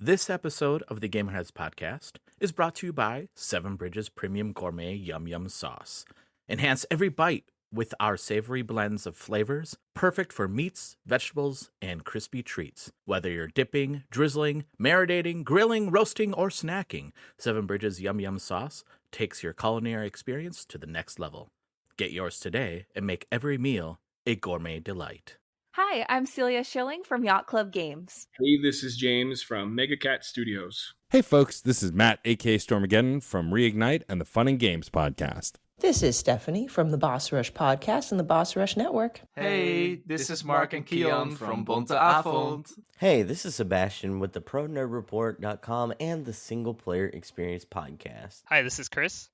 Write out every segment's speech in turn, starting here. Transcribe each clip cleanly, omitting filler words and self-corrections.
This episode of the Gamerheads Podcast is brought to you by Seven Bridges Premium Gourmet Yum Yum Sauce. Enhance every bite with our savory blends of flavors, perfect for meats, vegetables, and crispy treats. Whether you're dipping, drizzling, marinating, grilling, roasting, or snacking, Seven Bridges Yum Yum Sauce takes your culinary experience to the next level. Get yours today and make every meal a gourmet delight. Hi, I'm Celia Schilling from Yacht Club Games. Hey, this is James from Megacat Studios. Hey folks, this is Matt, aka Stormageddon from Reignite and the Fun and Games Podcast. This is Stephanie from the Boss Rush Podcast and the Boss Rush Network. Hey, this is Mark and Keon from Bunte Avond. Hey, this is Sebastian with the ProNerdReport.com and the Single Player Experience Podcast. Hi, this is Chris.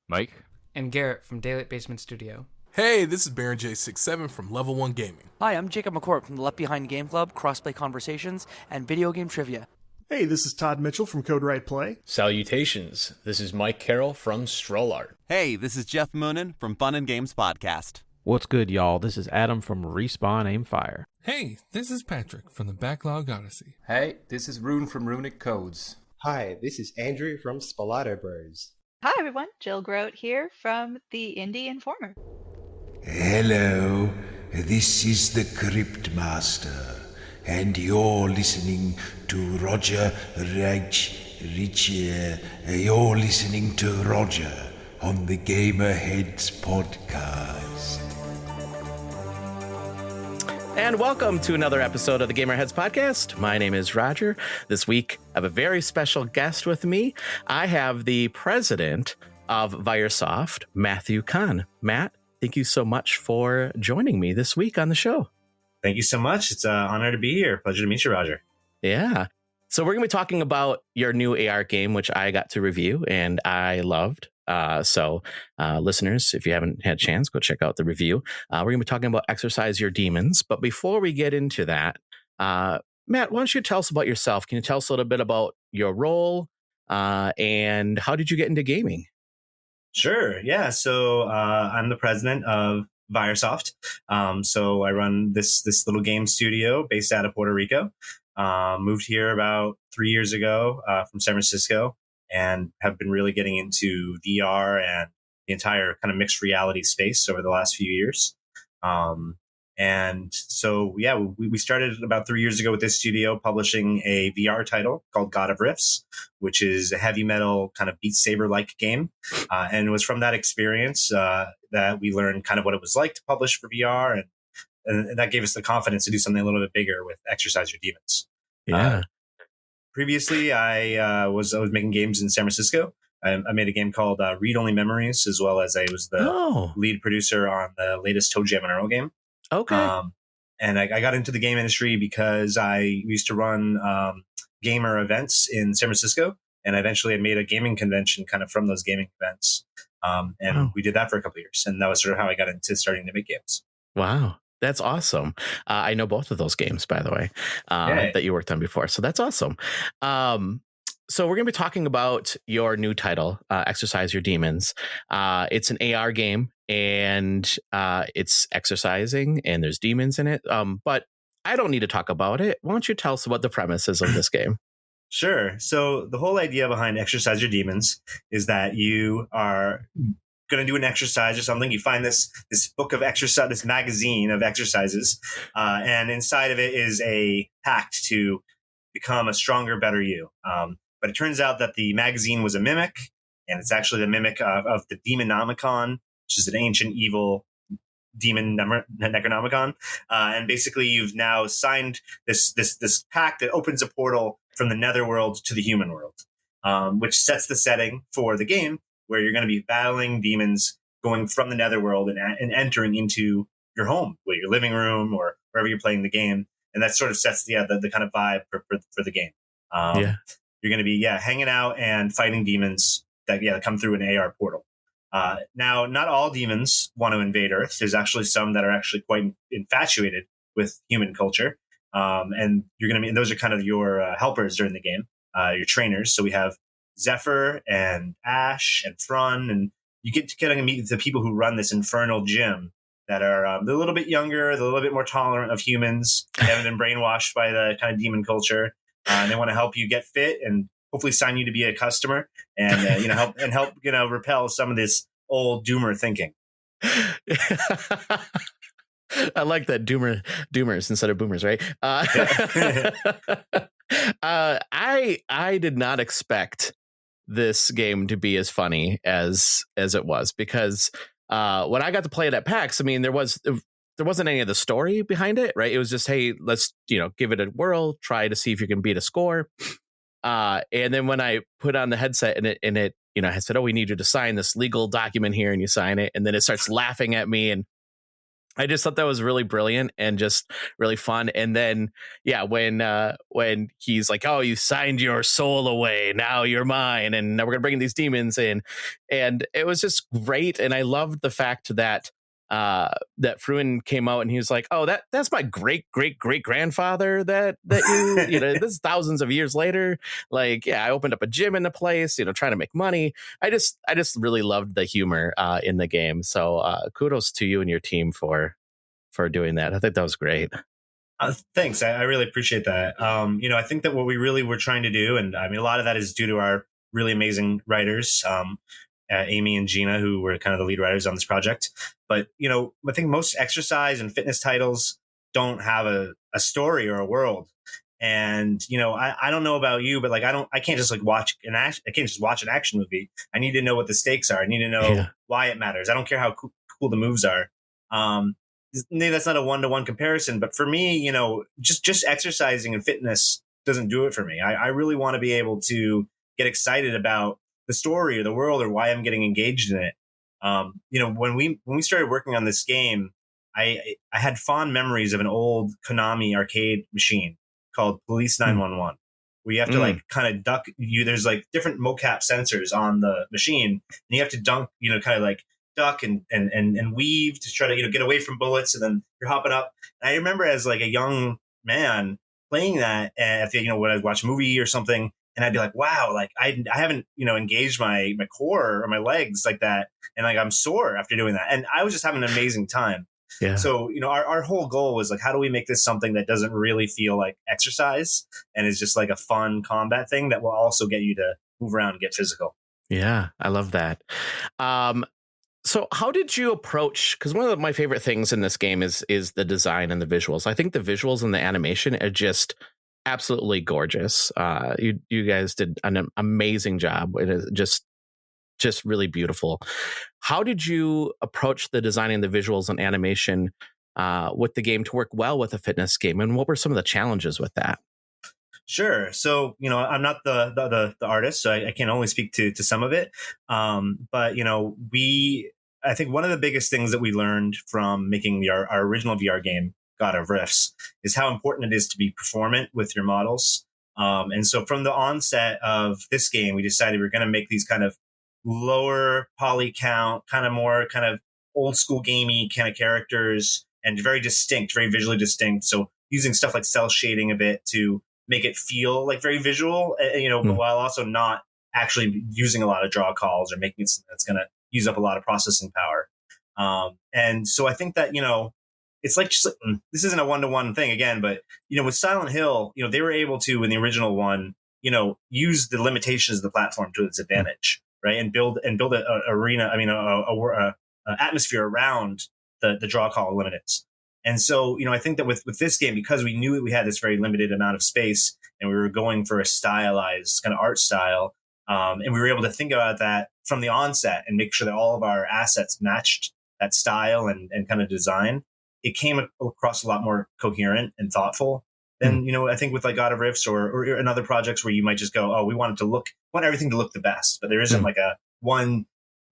Mike. And Garrett from Daylight Basement Studio. Hey, this is Baron J67 from Level 1 Gaming. Hi, I'm Jacob McCourt from the Left Behind Game Club, Crossplay Conversations, and Video Game Trivia. Hey, this is Todd Mitchell from Code Right Play. Salutations, this is Mike Carroll from Stroll Art. Hey, this is Jeff Moonen from Fun and Games Podcast. What's good, y'all? This is Adam from Respawn Aimfire. Hey, this is Patrick from the Backlog Odyssey. Hey, this is Rune from Runic Codes. Hi, this is Andrew from Spalato Bros. Hi, everyone. Jill Grote here from the Indie Informer. Hello, this is the Crypt Master, and you're listening to Roger Reichardt. You're listening to Roger on the Gamerheads Podcast. And welcome to another episode of the Gamerheads Podcast. My name is Roger. This week, I have a very special guest with me. I have the president of Vyersoft, Matthew Conn. Matt, thank you so much for joining me this week on the show. Thank you so much. It's an honor to be here. Pleasure to meet you, Roger. Yeah. So we're going to be talking about your new AR game, which I got to review and I loved. Listeners, if you haven't had a chance, go check out the review. We're going to be talking about Exercise Your Demons. But before we get into that, Matt, why don't you tell us about yourself? Can you tell us a little bit about your role and how did you get into gaming? Sure. Yeah. So I'm the president of Vyersoft. So I run this little game studio based out of Puerto Rico. Moved here about 3 years ago from San Francisco and have been really getting into VR and the entire kind of mixed reality space over the last few years. And so, yeah, we started about 3 years ago with this studio publishing a VR title called God of Riffs, which is a heavy metal kind of Beat Saber-like game. And it was from that experience that we learned kind of what it was like to publish for VR. And that gave us the confidence to do something a little bit bigger with Exercise Your Demons. Yeah. Previously, I was making games in San Francisco. I made a game called Read Only Memories, as well as I was the lead producer on the latest Toe Jam and Earl game. Okay. And I got into the game industry because I used to run gamer events in San Francisco, and eventually I made a gaming convention kind of from those gaming events. We did that for a couple of years, and that was sort of how I got into starting to make games. Wow. That's awesome. I know both of those games, by the way, that you worked on before. So that's awesome. So we're going to be talking about your new title, Exercise Your Demons. It's an AR game and it's exercising and there's demons in it. But I don't need to talk about it. Why don't you tell us what the premise is of this game? Sure. So the whole idea behind Exercise Your Demons is that you are going to do an exercise or something. You find this book of exercise, this magazine of exercises, and inside of it is a pact to become a stronger, better you. But it turns out that the magazine was a mimic, and it's actually the mimic of the Demonomicon, which is an ancient evil demon Necronomicon. And basically, you've now signed this pact that opens a portal from the netherworld to the human world, which sets the setting for the game, where you're going to be battling demons going from the netherworld and entering into your home, whether your living room or wherever you're playing the game. And that sort of sets the kind of vibe for the game. You're going to be, hanging out and fighting demons that come through an AR portal. Now, not all demons want to invade Earth. There's actually some that are actually quite infatuated with human culture. And you're going to be, and those are kind of your helpers during the game, your trainers. So we have Zephyr and Ash and Frun, and you get to meet the people who run this infernal gym that are they're a little bit younger, they're a little bit more tolerant of humans. They haven't been brainwashed by the kind of demon culture. and they want to help you get fit and hopefully sign you to be a customer and help repel some of this old doomer thinking. I like that doomers instead of boomers, right? I did not expect this game to be as funny as it was, because when I got to play it at PAX, I mean, there wasn't any of the story behind it, right? It was just, hey, let's give it a whirl, try to see if you can beat a score. And then when I put on the headset and it I said, oh, we need you to sign this legal document here, and you sign it, and then it starts laughing at me, and I just thought that was really brilliant and just really fun. And then, when he's like, oh, you signed your soul away, now you're mine, and now we're going to bring these demons in. And it was just great. And I loved the fact that Fruin came out and he was like, oh, that's my great grandfather that you this is thousands of years later. Like, yeah, I opened up a gym in the place, trying to make money. I just really loved the humor in the game. So kudos to you and your team for doing that. I think that was great. Thanks. I really appreciate that. I think that what we really were trying to do, and I mean, a lot of that is due to our really amazing writers, Amy and Gina, who were kind of the lead writers on this project. But, I think most exercise and fitness titles don't have a story or a world. And, I don't know about you, but like, I can't just watch an action movie. I need to know what the stakes are. I need to know why it matters. I don't care how cool the moves are. Maybe that's not a one-to-one comparison, but for me, just exercising and fitness doesn't do it for me. I really want to be able to get excited about the story or the world or why I'm getting engaged in it. When we started working on this game, I had fond memories of an old Konami arcade machine called Police 911, where you have to kind of duck. There's different mocap sensors on the machine, and you have to duck and weave to try to get away from bullets, and then you're hopping up. And I remember as a young man playing that, when I watch a movie or something. And I'd be like, wow, I haven't, engaged my core or my legs like that. And I'm sore after doing that. And I was just having an amazing time. Yeah. So, our whole goal was how do we make this something that doesn't really feel like exercise and is just a fun combat thing that will also get you to move around and get physical. Yeah, I love that. So how did you approach, because one of my favorite things in this game is the design and the visuals. I think the visuals and the animation are just absolutely gorgeous. You guys did an amazing job. It is just really beautiful. How did you approach the designing the visuals and animation with the game to work well with a fitness game, and what were some of the challenges with that? Sure. So, I'm not the artist, so I can only speak to some of it. But, I think one of the biggest things that we learned from making our original VR game, God of Rifts, is how important it is to be performant with your models. And so from the onset of this game, we decided we were going to make these kind of lower poly count, kind of more kind of old school gamey kind of characters, and very distinct, very visually distinct. So using stuff like cell shading a bit to make it feel very visual, but while also not actually using a lot of draw calls or making it something that's going to use up a lot of processing power. And so I think that, it's this isn't a one-to-one thing again, but, with Silent Hill, they were able to, in the original one, use the limitations of the platform to its advantage, right? And build an arena, a atmosphere around the draw call limits. And so, I think that with this game, because we knew that we had this very limited amount of space and we were going for a stylized kind of art style, and we were able to think about that from the onset and make sure that all of our assets matched that style and kind of design, it came across a lot more coherent and thoughtful than, I think with God of Rifts or in other projects where you might just go, oh, we want everything to look the best, but there isn't a one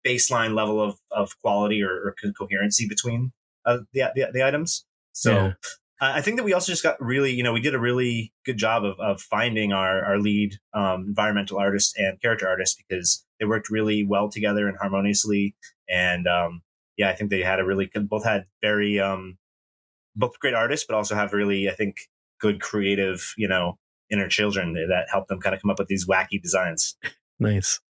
baseline level of quality or coherency between the items. So I think that we also just got really, we did a really good job of finding our lead environmental artist and character artist, because they worked really well together and harmoniously. And I think they had both had very, both great artists, but also have really, I think, good creative, inner children that help them kind of come up with these wacky designs. Nice.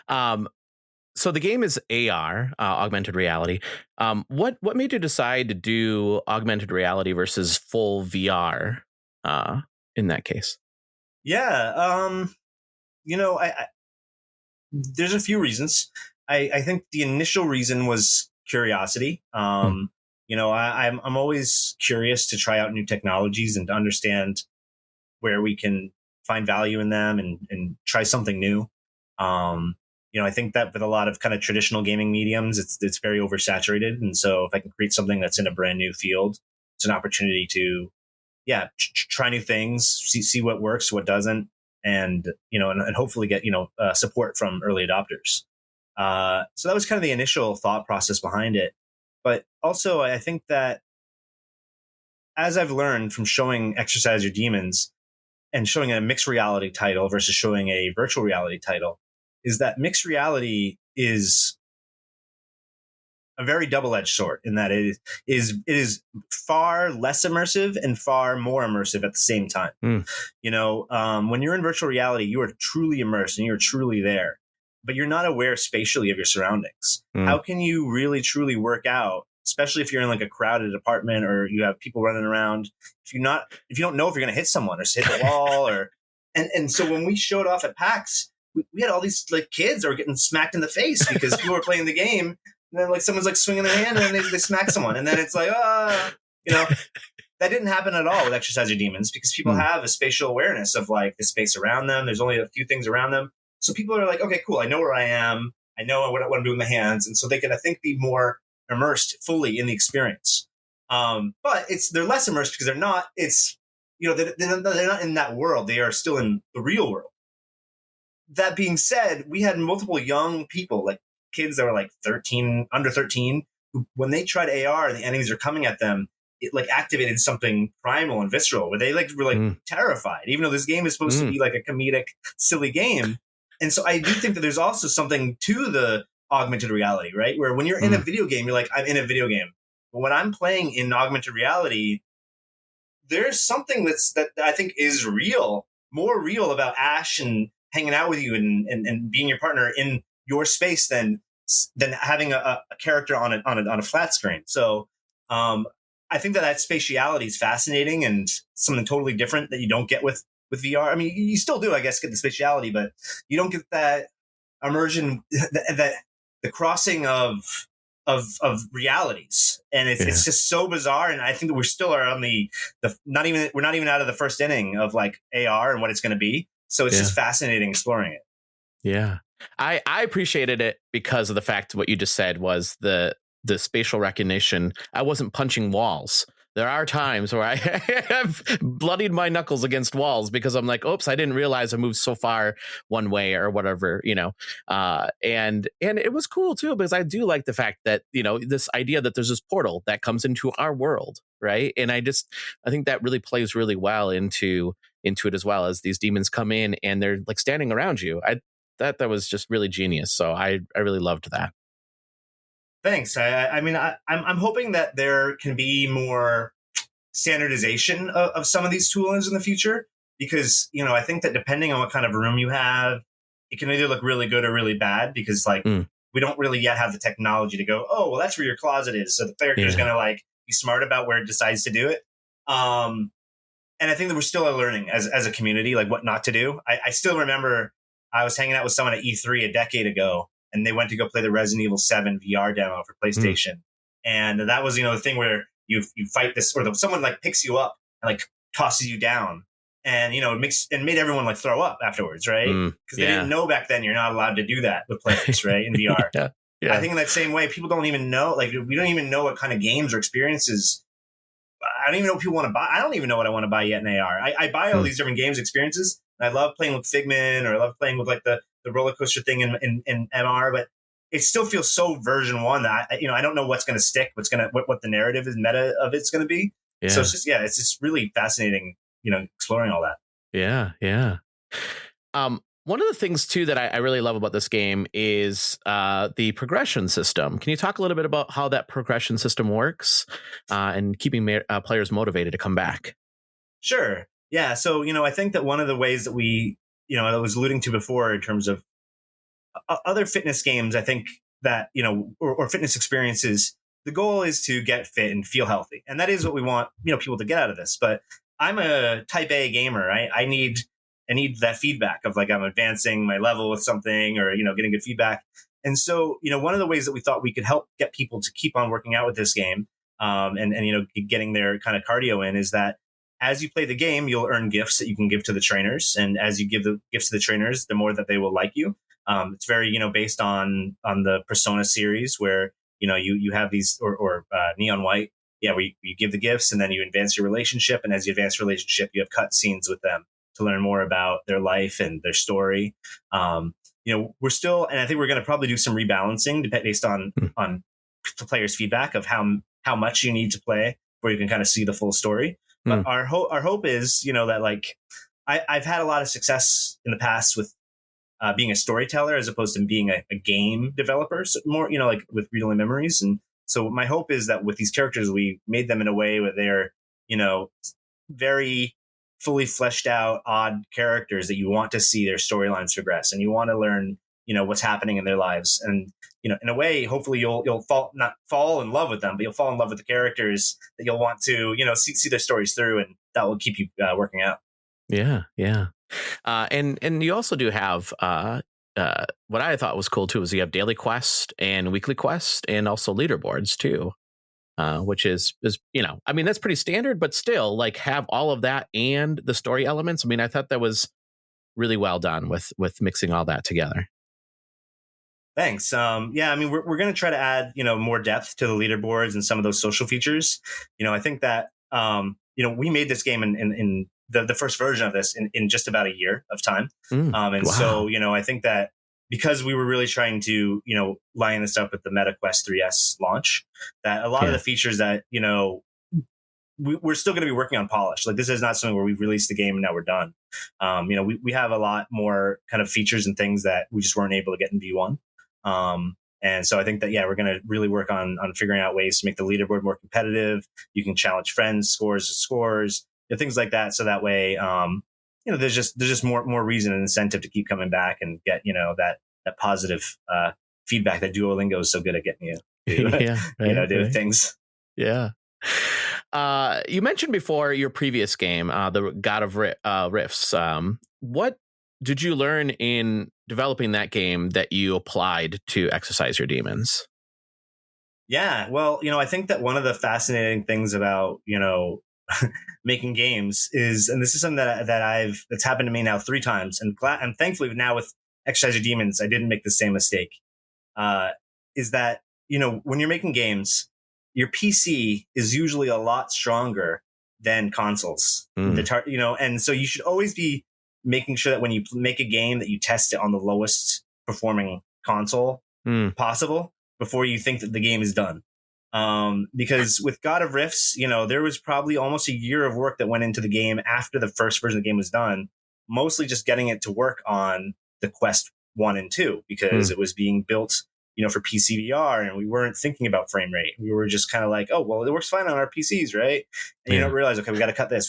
So the game is AR, augmented reality. What made you decide to do augmented reality versus full VR in that case? Yeah. I there's a few reasons. I think the initial reason was curiosity. I'm always curious to try out new technologies and to understand where we can find value in them and try something new. I think that with a lot of kind of traditional gaming mediums, it's very oversaturated. And so if I can create something that's in a brand new field, it's an opportunity to, try new things, see what works, what doesn't, and hopefully get, support from early adopters. So that was kind of the initial thought process behind it. But also I think that as I've learned from showing Exercise Your Demons and showing a mixed reality title versus showing a virtual reality title, is that mixed reality is a very double-edged sword in that it is far less immersive and far more immersive at the same time. When you're in virtual reality, you are truly immersed and you're truly there, but you're not aware spatially of your surroundings. How can you really truly work out, especially if you're in like a crowded apartment or you have people running around, if you don't know if you're going to hit someone or hit the wall and so when we showed off at PAX, we had all these like kids that were getting smacked in the face because people were playing the game. And then like someone's like swinging their hand and then they smack someone. And then it's like, that didn't happen at all with Exercise Your Demons because people have a spatial awareness of like the space around them. There's only a few things around them. So people are like, okay, cool. I know where I am. I know what I'm doing with my hands. And so they can, I think, be more immersed fully in the experience. But they're less immersed because they're not in that world. They are still in the real world. That being said, we had multiple young people, like kids that were like under 13, who, when they tried AR and the enemies are coming at them, it like activated something primal and visceral where they were terrified, even though this game is supposed to be like a comedic, silly game. And so I do think that there's also something to the augmented reality, right? Where when you're in a video game, you're like, I'm in a video game. But when I'm playing in augmented reality, there's something that I think is more real about Ash and hanging out with you and being your partner in your space than having a character on a flat screen. So I think that spatiality is fascinating and something totally different that you don't get with VR. I mean, you still do, I guess, get the spatiality, but you don't get that immersion, that the crossing of realities, and it's just so bizarre. And I think that we still are on we're not even out of the first inning of like AR and what it's going to be. So it's just fascinating exploring it. Yeah. I appreciated it because of the fact what you just said was the spatial recognition. I wasn't punching walls. There are times where I have bloodied my knuckles against walls because I'm like, oops, I didn't realize I moved so far one way or whatever, and it was cool too, because I do like the fact that, this idea that there's this portal that comes into our world. Right. And I think that really plays really well into it, as well as these demons come in and they're like standing around you. That was just really genius. So I really loved that. Thanks. I'm hoping that there can be more standardization of some of these tools in the future, because, I think that depending on what kind of room you have, it can either look really good or really bad, because we don't really yet have the technology to go, oh, well, that's where your closet is. So the character is going to like be smart about where it decides to do it. And I think that we're still learning as a community, like what not to do. I still remember I was hanging out with someone at E3 a decade ago, and they went to go play the Resident Evil 7 VR demo for PlayStation. And that was, the thing where you fight this, or someone like picks you up and like tosses you down, and, it made everyone like throw up afterwards, right? Because they didn't know back then you're not allowed to do that with players, right? In VR. Yeah. I think in that same way, people don't even know, like, we don't even know what kind of games or experiences. I don't even know what people want to buy. I don't even know what I want to buy yet in AR. I buy all these different games experiences. And I love playing with Figment, or I love playing with like the roller coaster thing in MR, but it still feels so version 1 that I don't know what's going to stick, what the narrative is meta of it's going to be. Yeah. So it's just really fascinating, exploring all that. Yeah. One of the things too that I really love about this game is the progression system. Can you talk a little bit about how that progression system works and keeping players motivated to come back? Sure. Yeah. So, I think that one of the ways that we, I was alluding to before in terms of other fitness games, I think that, or fitness experiences, the goal is to get fit and feel healthy. And that is what we want, people to get out of this. But I'm a type A gamer. I need I need that feedback of like I'm advancing my level with something, or getting good feedback. And so one of the ways that we thought we could help get people to keep on working out with this game, and getting their kind of cardio in, is that as you play the game, you'll earn gifts that you can give to the trainers, and as you give the gifts to the trainers, the more that they will like you. It's very based on the Persona series, where you have these, or Neon White, where you give the gifts and then you advance your relationship, and as you advance your relationship, you have cutscenes with them to learn more about their life and their story. We're still, and I think we're going to probably do some rebalancing based on the players' feedback of how much you need to play where you can kind of see the full story. But our hope is, that like I've had a lot of success in the past with being a storyteller as opposed to being a game developer. So more, like with Read Only Memories. And so my hope is that with these characters, we made them in a way where they're, very fully fleshed out, odd characters that you want to see their storylines progress, and you want to learn, what's happening in their lives. And, in a way, hopefully you'll not fall in love with them, but you'll fall in love with the characters that you'll want to, see their stories through, and that will keep you working out. Yeah. Yeah. And you also do have, what I thought was cool too, is you have daily quest and weekly quest and also leaderboards too. Which is, that's pretty standard, but still like have all of that and the story elements. I mean, I thought that was really well done with mixing all that together. Thanks. We're going to try to add, more depth to the leaderboards and some of those social features. I think that, we made this game in the first version of this in just about a year of time. Wow. So, I think that because we were really trying to, line this up with the MetaQuest 3S launch, that a lot of the features that, we're still going to be working on polish. Like this is not something where we've released the game and now we're done. We have a lot more kind of features and things that we just weren't able to get in V1. And so I think that, we're going to really work on figuring out ways to make the leaderboard more competitive. You can challenge friends, scores, things like that. So that way, there's just more reason and incentive to keep coming back and get, that positive feedback that Duolingo is so good at getting you to do things. Yeah. You mentioned before your previous game, the God of Rifts. What did you learn in developing that game that you applied to exercise your demons? Yeah, well, I think that one of the fascinating things about, making games is, and this is something that's happened to me now 3 times, and thankfully now with Exercise Your Demons, I didn't make the same mistake. Is that, when you're making games, your PC is usually a lot stronger than consoles. And so you should always be making sure that when you make a game that you test it on the lowest performing console possible before you think that the game is done. Because with God of Rifts, there was probably almost a year of work that went into the game after the first version of the game was done, mostly just getting it to work on the Quest 1 and 2, because it was being built, for PC VR, and we weren't thinking about frame rate. We were just kind of like, oh, well, it works fine on our PCs, right? And you don't realize, okay, we got to cut this.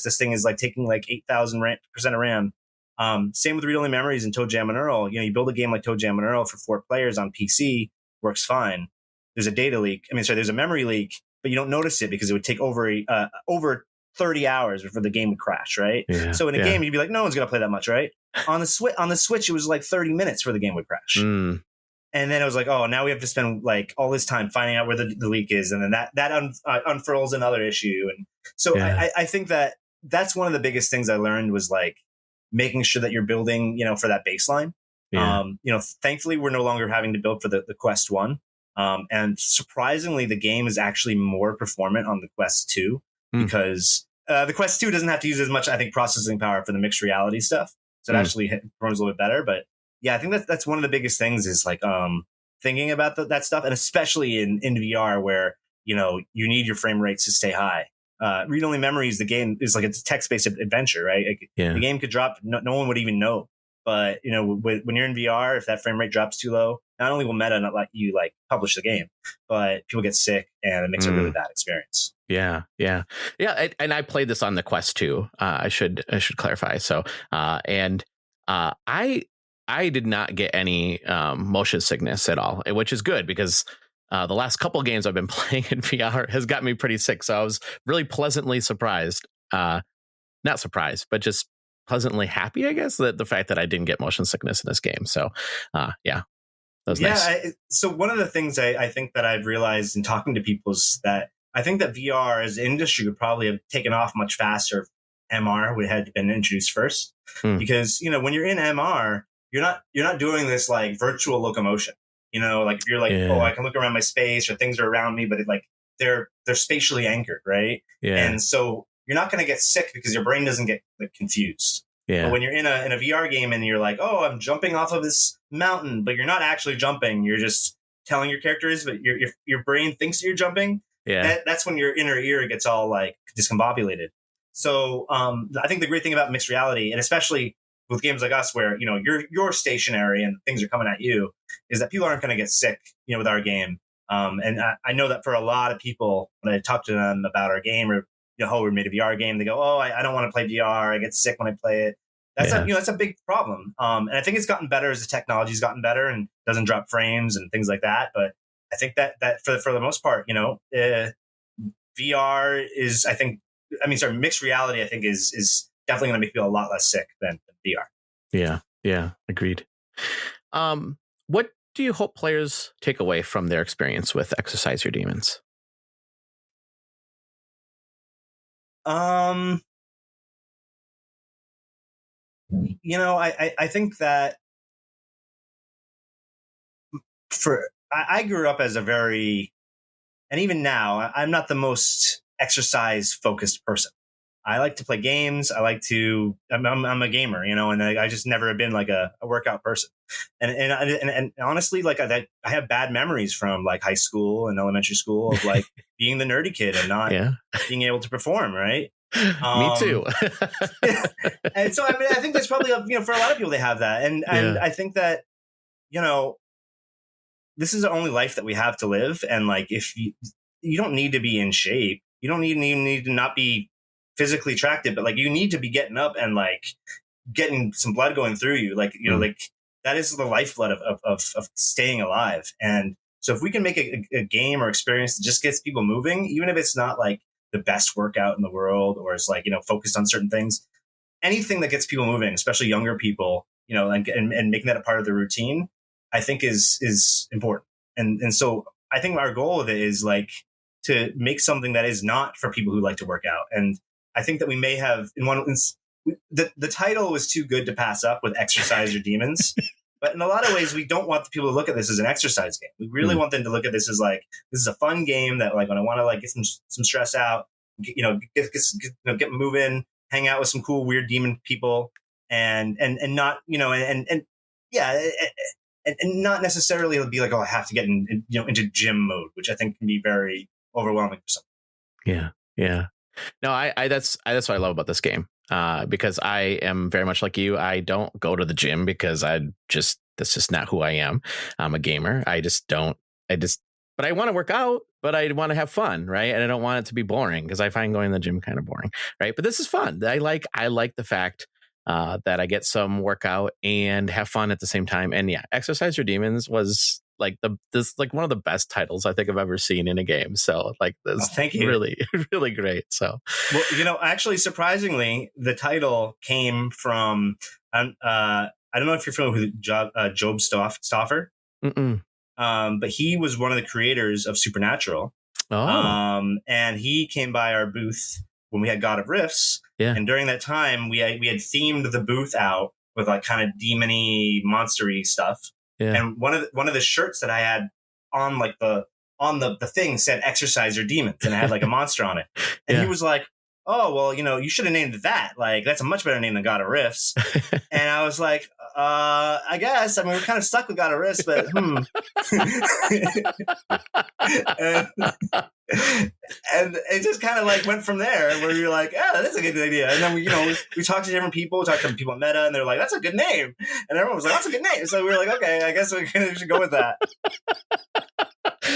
This thing is like taking like 8,000% of RAM. Same with Read Only Memories and Toe Jam and Earl. You build a game like Toe Jam and Earl for 4 players on PC, works fine. There's a data leak. There's a memory leak, but you don't notice it because it would take over 30 hours before the game would crash, right? Yeah, so in a game, you'd be like, no one's going to play that much, right? On the Switch, it was like 30 minutes for the game would crash. And then it was like, oh, now we have to spend like all this time finding out where the leak is. And then that unfurls another issue. And so I think that that's one of the biggest things I learned was like making sure that you're building, for that baseline. Yeah. Thankfully, we're no longer having to build for the Quest 1. And surprisingly, the game is actually more performant on the Quest 2 because the Quest 2 doesn't have to use as much, I think, processing power for the mixed reality stuff. So it actually performs a little bit better. But yeah, I think that's one of the biggest things is like thinking about that stuff. And especially in VR where, you need your frame rates to stay high. Read Only Memories, the game is like it's a text-based adventure, right? The game could drop, no one would even know. But, when you're in VR, if that frame rate drops too low, not only will Meta not let you like publish the game, but people get sick and it makes a really bad experience. Yeah. And I played this on the Quest 2. I should clarify. So, I did not get any motion sickness at all, which is good because the last couple of games I've been playing in VR has got me pretty sick. So I was really pleasantly surprised. Not surprised, but just pleasantly happy, I guess, that the fact that I didn't get motion sickness in this game. So, that was nice. So one of the things I think that I've realized in talking to people is that I think that VR as an industry would probably have taken off much faster if MR would had been introduced first. Because, when you're in MR, you're not doing this like virtual locomotion. Like if you're like, oh, I can look around my space or things are around me, but they're spatially anchored, right? Yeah. And so you're not going to get sick because your brain doesn't get confused. Yeah. But when you're in a VR game and you're like, oh, I'm jumping off of this mountain, but you're not actually jumping. You're just telling your characters, but your brain thinks that you're jumping. Yeah. That's when your inner ear gets all like discombobulated. So I think the great thing about mixed reality, and especially with games like us where, you're stationary and things are coming at you, is that people aren't going to get sick, with our game. And I know that for a lot of people, when I talk to them about our game or, we made a VR game, they go, oh, I don't want to play VR. I get sick when I play it. That's a big problem. And I think it's gotten better as the technology's gotten better and doesn't drop frames and things like that. But I think that for the most part, VR is, mixed reality, I think is definitely going to make people a lot less sick than VR. Yeah, agreed. What do you hope players take away from their experience with Exercise Your Demons? I think that I grew up as a very, and even now, I'm not the most exercise focused person. I like to play games. I'm a gamer, and I just never have been like a workout person. And honestly, like I have bad memories from like high school and elementary school of like being the nerdy kid and not being able to perform. Right. Me too. And so, I think there's probably, for a lot of people, they have that. And I think that, this is the only life that we have to live. And like, if you don't need to be in shape, you don't need to not be physically attractive, but like you need to be getting up and like getting some blood going through you. Like, like that is the lifeblood of staying alive. And so if we can make a game or experience that just gets people moving, even if it's not like the best workout in the world, or it's like, focused on certain things, anything that gets people moving, especially younger people, and making that a part of the routine, I think is important. And so I think our goal with it is like to make something that is not for people who like to work out. And I think that we may have the title was too good to pass up with Exercise Your Demons. But in a lot of ways, we don't want the people to look at this as an exercise game. We really want them to look at this as like, this is a fun game that like when I want to like get some stress out, get moving, hang out with some cool, weird demon people and not, and not necessarily be like, oh, I have to get into gym mode, which I think can be very overwhelming for some. Yeah. No, I that's what I love about this game. Because I am very much like you. I don't go to the gym because that's just not who I am. I'm a gamer. But I want to work out, but I want to have fun, right? And I don't want it to be boring because I find going to the gym kind of boring, right? But this is fun. I like the fact that I get some workout and have fun at the same time. And yeah, Exercise Your Demons was like one of the best titles I think I've ever seen in a game. So like this, thank you. Really, really great. So well, actually, surprisingly, the title came from I don't know if you're familiar with Job Stoffer. But he was one of the creators of Supernatural. And he came by our booth when we had God of Rifts. Yeah. And during that time, we had themed the booth out with like kind of demony, monstery stuff. Yeah. And one of the shirts that I had on like the thing said Exercise Your Demons, and it had like a monster on it. And he was like, oh, well, you should have named it that. Like, that's a much better name than God of Rifts. And I was like, I guess. I mean, we're kind of stuck with God of Rifts, but and it just kind of like went from there, where you're like, yeah, that's a good idea. And then we talked to different people. We talked to people at Meta, and they're like, that's a good name. And everyone was like, that's a good name. So we were like, okay, I guess we should go with that.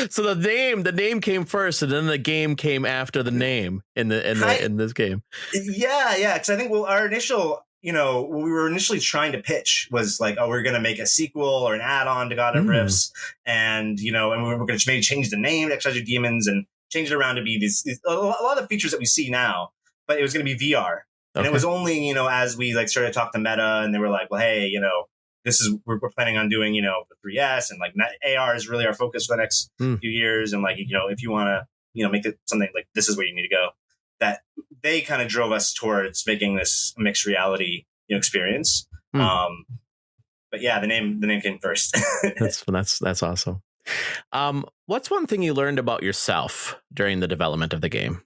So the name came first, and then the game came after the name in this game. Yeah. Because I think our initial, what we were initially trying to pitch was like, oh, we're going to make a sequel or an add-on to God of Rifts, and and we were going to maybe change the name to Exercise Your Demons and change it around to be a lot of features that we see now, but it was going to be VR. And it was only, as we like started to talk to Meta and they were like, well, hey, we're planning on doing, the 3S and like AR is really our focus for the next few years. And like, if you want to, make it something like this is where you need to go, that they kind of drove us towards making this mixed reality, experience. But yeah, the name came first. That's awesome. What's one thing you learned about yourself during the development of the game?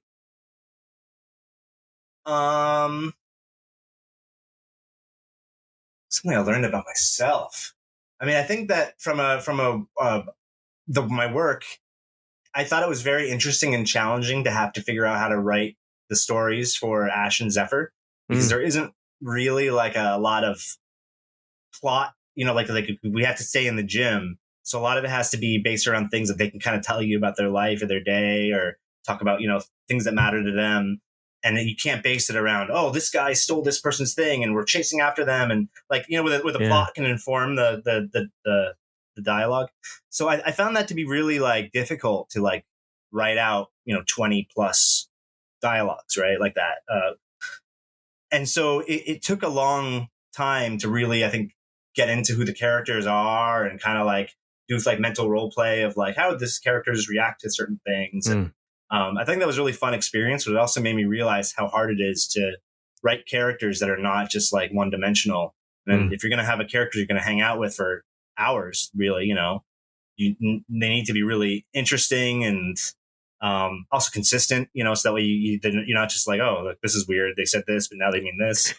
Something I learned about myself. I mean, I think that from my work, I thought it was very interesting and challenging to have to figure out how to write the stories for Ash and Zephyr, because there isn't really like a lot of plot, like we have to stay in the gym. So a lot of it has to be based around things that they can kind of tell you about their life or their day, or talk about, things that matter to them. And then you can't base it around, oh, this guy stole this person's thing and we're chasing after them. And like, where the plot can inform the dialogue. So I found that to be really like difficult to like write out, 20 plus dialogues, right? Like that. And so it took a long time to really, I think, get into who the characters are and kind of like do like mental role play of like, how would this characters react to certain things? And I think that was a really fun experience, but it also made me realize how hard it is to write characters that are not just like one dimensional. And if you're going to have a character you're going to hang out with for hours, really, they need to be really interesting and also consistent, so that way you're not just like, oh, look, this is weird. They said this, but now they mean this.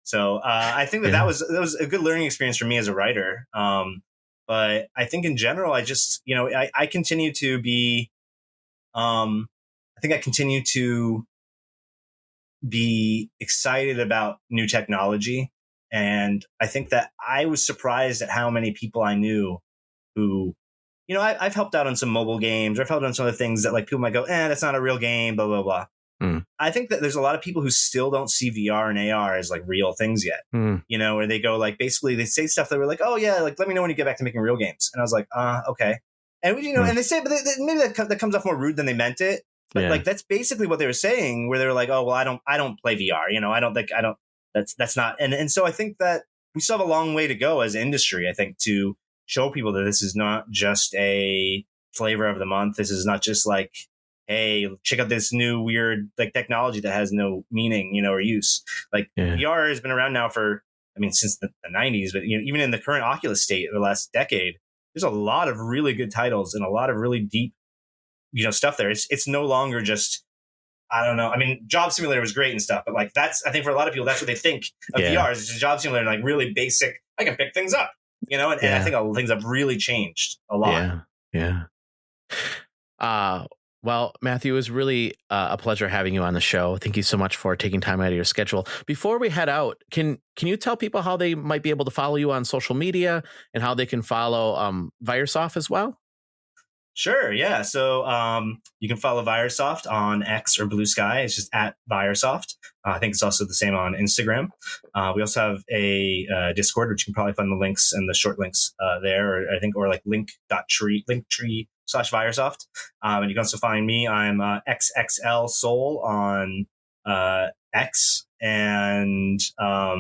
So I think that was a good learning experience for me as a writer. But I think in general, I just, I continue to be, I continue to be excited about new technology. And I think that I was surprised at how many people I knew who, I've helped out on some mobile games, or I've helped on some other things that like people might go, that's not a real game, blah, blah, blah. I think that there's a lot of people who still don't see VR and AR as like real things yet, where they go like, basically they say stuff that were like, oh yeah, like, let me know when you get back to making real games. And I was like, okay. And and they say, but maybe that comes off more rude than they meant it. But like, that's basically what they were saying, where they were like, oh, well, I don't play VR. That's not. And so I think that we still have a long way to go as an industry, I think, to show people that this is not just a flavor of the month. This is not just like, hey, check out this new weird like technology that has no meaning, or use. Like VR has been around now for, since the 90s, but even in the current Oculus state of the last decade, there's a lot of really good titles and a lot of really deep, stuff there. It's no longer just, I don't know. Job Simulator was great and stuff, but like I think for a lot of people, that's what they think of VR. It's just Job Simulator, like really basic. I can pick things up, and I think things have really changed a lot. Yeah. Well, Matthew, it was really a pleasure having you on the show. Thank you so much for taking time out of your schedule. Before we head out, can you tell people how they might be able to follow you on social media and how they can follow Vyersoft as well? Sure. Yeah. So you can follow Vyersoft on X or Blue Sky. It's just at Vyersoft. I think it's also the same on Instagram. We also have a Discord, which you can probably find the links and the short links there, or like linktree/Vyersoft. And you can also find me. I'm XXL Soul on X, and I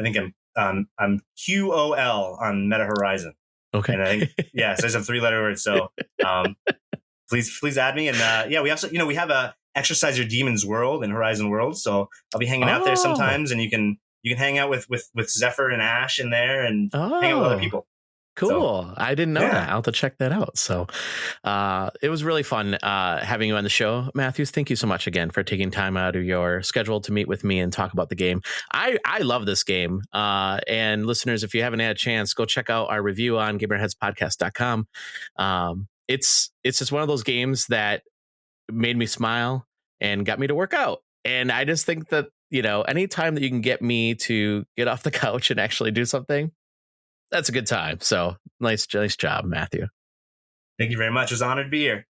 think I'm QOL on Meta Horizon. Okay. And I think, so it's a 3-letter word. So please add me. And we also, we have a Exercise Your Demons World and Horizon World. So I'll be hanging out there sometimes, and you can hang out with Zephyr and Ash in there and hang out with other people. Cool. So, I didn't know that. I'll have to check that out. So it was really fun having you on the show. Matthews, thank you so much again for taking time out of your schedule to meet with me and talk about the game. I love this game. And listeners, if you haven't had a chance, go check out our review on Gamerheadspodcast.com. It's just one of those games that made me smile and got me to work out. And I just think that, anytime that you can get me to get off the couch and actually do something, that's a good time. So nice job, Matthew. Thank you very much. It was an honor to be here.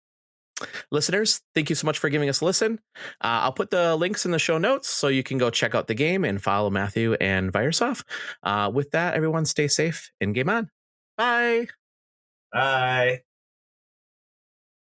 Listeners, thank you so much for giving us a listen. I'll put the links in the show notes so you can go check out the game and follow Matthew and Vyersoft. With that, everyone stay safe and game on. Bye. Bye.